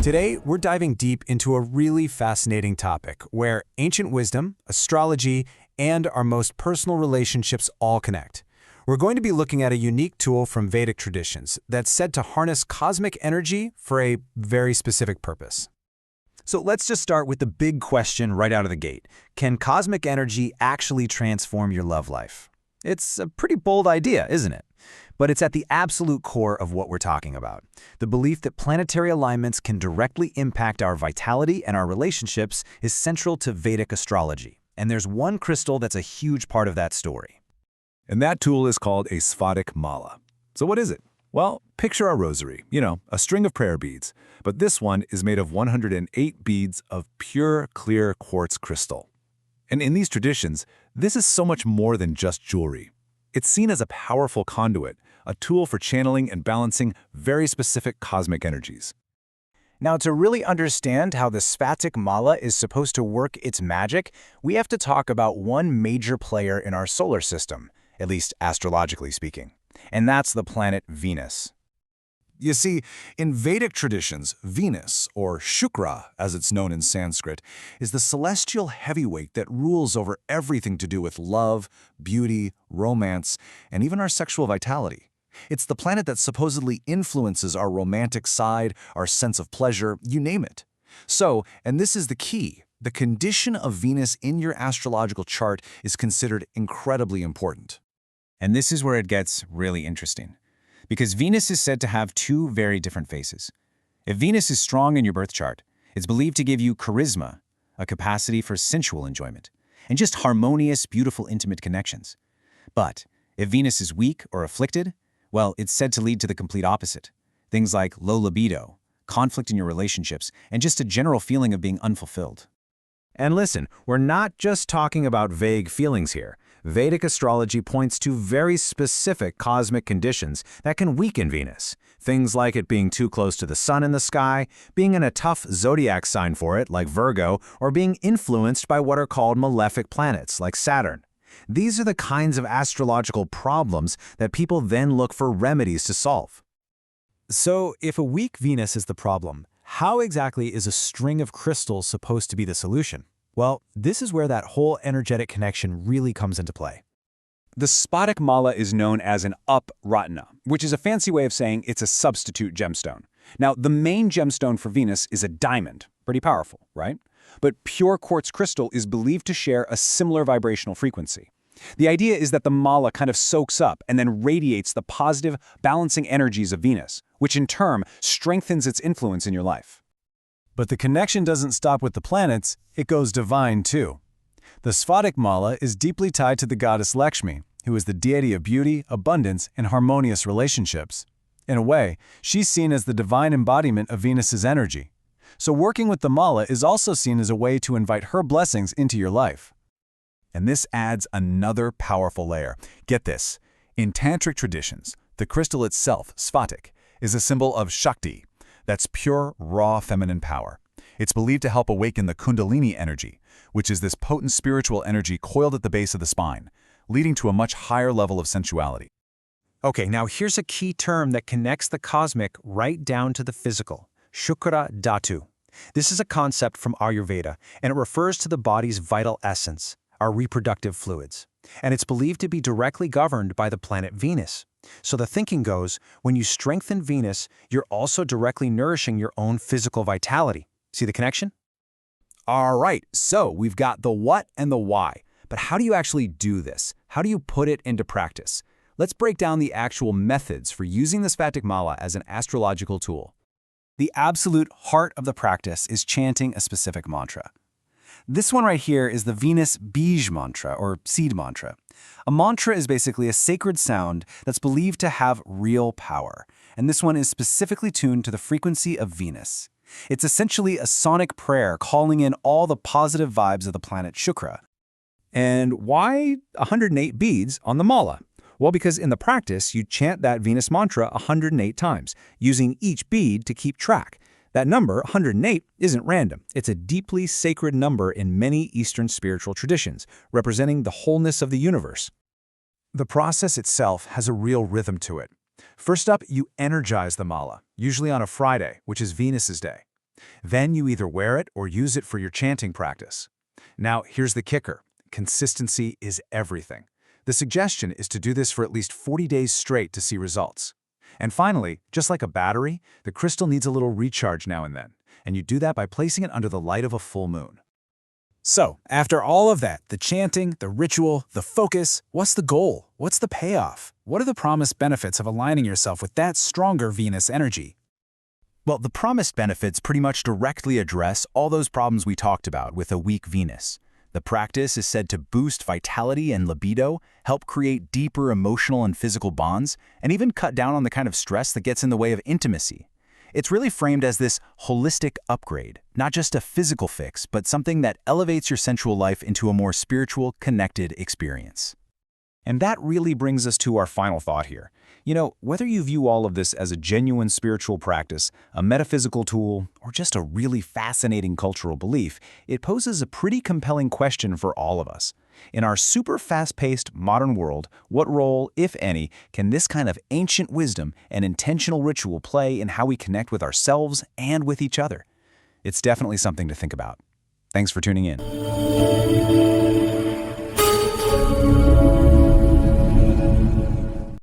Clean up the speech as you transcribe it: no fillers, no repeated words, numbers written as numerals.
Today, we're diving deep into a really fascinating topic where ancient wisdom, astrology, and our most personal relationships all connect. We're going to be looking at a unique tool from Vedic traditions that's said to harness cosmic energy for a very specific purpose. So let's just start with the big question right out of the gate. Can cosmic energy actually transform your love life? It's a pretty bold idea, isn't it? But it's at the absolute core of what we're talking about. The belief that planetary alignments can directly impact our vitality and our relationships is central to Vedic astrology. And there's one crystal that's a huge part of that story. And that tool is called a Sphatika Mala. So what is it? Well, picture a rosary, a string of prayer beads. But this one is made of 108 beads of pure, clear quartz crystal. And in these traditions, this is so much more than just jewelry. It's seen as a powerful conduit, a tool for channeling and balancing very specific cosmic energies. Now, to really understand how the Sphatika Mala is supposed to work its magic, we have to talk about one major player in our solar system, at least astrologically speaking, and that's the planet Venus. You see, in Vedic traditions, Venus, or Shukra, as it's known in Sanskrit, is the celestial heavyweight that rules over everything to do with love, beauty, romance, and even our sexual vitality. It's the planet that supposedly influences our romantic side, our sense of pleasure, you name it. So, and this is the key, the condition of Venus in your astrological chart is considered incredibly important. And this is where it gets really interesting. Because Venus is said to have two very different faces. If Venus is strong in your birth chart, it's believed to give you charisma, a capacity for sensual enjoyment, and just harmonious, beautiful, intimate connections. But if Venus is weak or afflicted, well, it's said to lead to the complete opposite. Things like low libido, conflict in your relationships, and just a general feeling of being unfulfilled. And listen, we're not just talking about vague feelings here. Vedic astrology points to very specific cosmic conditions that can weaken Venus. Things like it being too close to the sun in the sky, being in a tough zodiac sign for it, like Virgo, or being influenced by what are called malefic planets, like Saturn. These are the kinds of astrological problems that people then look for remedies to solve. So, if a weak Venus is the problem, how exactly is a string of crystals supposed to be the solution? Well, this is where that whole energetic connection really comes into play. The Sphatika Mala is known as an up-ratna, which is a fancy way of saying it's a substitute gemstone. Now, the main gemstone for Venus is a diamond. Pretty powerful, right? But pure quartz crystal is believed to share a similar vibrational frequency. The idea is that the mala kind of soaks up and then radiates the positive, balancing energies of Venus, which in turn strengthens its influence in your life. But the connection doesn't stop with the planets, it goes divine too. The Sphatika Mala is deeply tied to the goddess Lakshmi, who is the deity of beauty, abundance, and harmonious relationships. In a way, she's seen as the divine embodiment of Venus's energy. So working with the Mala is also seen as a way to invite her blessings into your life. And this adds another powerful layer. Get this. In tantric traditions, the crystal itself, Sphatik, is a symbol of Shakti. That's pure, raw feminine power. It's believed to help awaken the Kundalini energy, which is this potent spiritual energy coiled at the base of the spine, leading to a much higher level of sensuality. Okay, now here's a key term that connects the cosmic right down to the physical, Shukra Dhatu. This is a concept from Ayurveda, and it refers to the body's vital essence, our reproductive fluids. And it's believed to be directly governed by the planet Venus. So the thinking goes, when you strengthen Venus, you're also directly nourishing your own physical vitality. See the connection? All right, so we've got the what and the why. But how do you actually do this? How do you put it into practice? Let's break down the actual methods for using the Sphatika Mala as an astrological tool. The absolute heart of the practice is chanting a specific mantra. This one right here is the Venus Bij mantra, or seed mantra. A mantra is basically a sacred sound that's believed to have real power, and this one is specifically tuned to the frequency of Venus. It's essentially a sonic prayer calling in all the positive vibes of the planet Shukra. And why 108 beads on the mala? Well, because in the practice, you chant that Venus mantra 108 times, using each bead to keep track. That number, 108, isn't random. It's a deeply sacred number in many Eastern spiritual traditions, representing the wholeness of the universe. The process itself has a real rhythm to it. First up, you energize the mala, usually on a Friday, which is Venus's day. Then you either wear it or use it for your chanting practice. Now, here's the kicker. Consistency is everything. The suggestion is to do this for at least 40 days straight to see results. And finally, just like a battery, the crystal needs a little recharge now and then, and you do that by placing it under the light of a full moon. So, after all of that, the chanting, the ritual, the focus, what's the goal? What's the payoff? What are the promised benefits of aligning yourself with that stronger Venus energy? Well, the promised benefits pretty much directly address all those problems we talked about with a weak Venus. The practice is said to boost vitality and libido, help create deeper emotional and physical bonds, and even cut down on the kind of stress that gets in the way of intimacy. It's really framed as this holistic upgrade, not just a physical fix, but something that elevates your sensual life into a more spiritual, connected experience. And that really brings us to our final thought here. You know, whether you view all of this as a genuine spiritual practice, a metaphysical tool, or just a really fascinating cultural belief, it poses a pretty compelling question for all of us. In our super fast-paced modern world, what role, if any, can this kind of ancient wisdom and intentional ritual play in how we connect with ourselves and with each other? It's definitely something to think about. Thanks for tuning in.